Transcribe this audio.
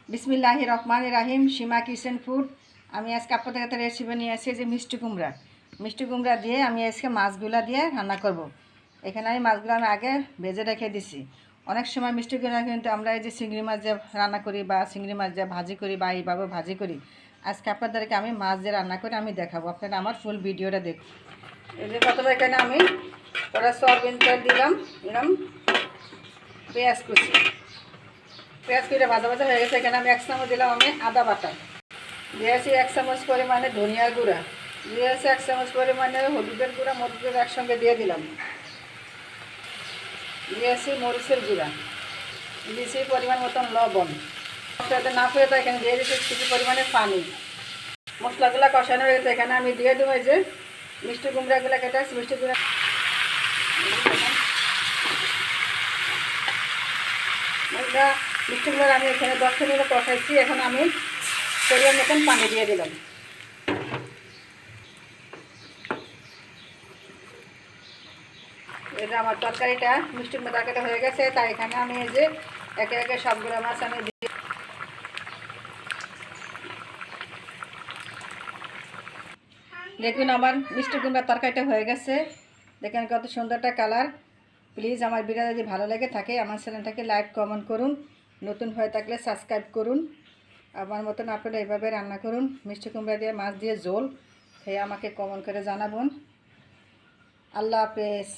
বিসমিল্লাহির রহমানির রাহিম। সীমা kitchen food. আমি আজকে আপনাদের কাছে রেসিপি নিয়ে আসছি যে মিষ্টি কুমড়া দিয়ে আমি আজকে মাছগুলা দিয়ে রান্না করব। এখানে আমি মাছগুলো আগে ভেজে রেখে দিছি। অনেক সময় মিষ্টি কুমড়া কিন্তু আমরা এই যে চিংড়ি মাছ দিয়ে রান্না করি বা চিংড়ি মাছ দিয়ে ভাজি করি বা এইভাবে ভাজি করি। আজকে আপনাদেরকে আমি মাছ দিয়ে রান্না করে আমি দেখাবো, আপনারা আমার ফুল ভিডিওটা দেখুন। এই যে প্রথমে এখানে আমি ওরা সয়াবিন তেল দিলাম, পেঁয়াজ কুচি, পেঁয়াজ কুচিটা ভাজা ভাজা হয়ে গেছে। এখানে আমি 1 চামচ দিলাম আমি আদা বাটা, দিয়েছি 1 চামচ পরিমাণে ধনিয়ার গুঁড়া, দিয়েছি 1 চামচ পরিমাণে হলুদের গুঁড়া, মরিচের একসঙ্গে দিয়ে দিলাম, দিয়েছি মরিচের গুঁড়া, দিয়েছি পরিমাণ মতন লবণ। মশলাটা না ফুয়ে তো এখানে দিয়ে দিচ্ছি কিছু পরিমাণে পানি। মশলাগুলো কষানো হয়ে গেছে। এখানে আমি দিয়ে দেবো এই যে মিষ্টি কুমড়াগুলো কেটে আছে, মিষ্টি কুমড়া মিষ্টি কুমড়া আমি এখানে 10 মিনিট কষাইছি। এখন আমি পরিমাণ মতন পানি দিয়ে দিলাম। এটা আমার তরকারিটা মিষ্টি কুমড়া তরকারিটা হয়ে গেছে। তাই এখানে আমি এই যে একে একে সবগুলো মাছ আমি দিয়ে দেখুন আমার মিষ্টি কুমড়া তরকারিটা হয়ে গেছে। দেখেন কত সুন্দরটা কালার। প্লিজ আমার ভিডিও যদি ভালো লেগে থাকে আমার চ্যানেলটাকে লাইক কমেন্ট করুন, নতুন হয়ে থাকলে সাবস্ক্রাইব করুন। আমার মতন আপনারা এইভাবে রান্না করুন, মিষ্টি কুমড়া দিয়ে মাছ দিয়ে ঝোল খেয়ে আমাকে কমেন্ট করে জানাবেন। আল্লাহ হাফেজ।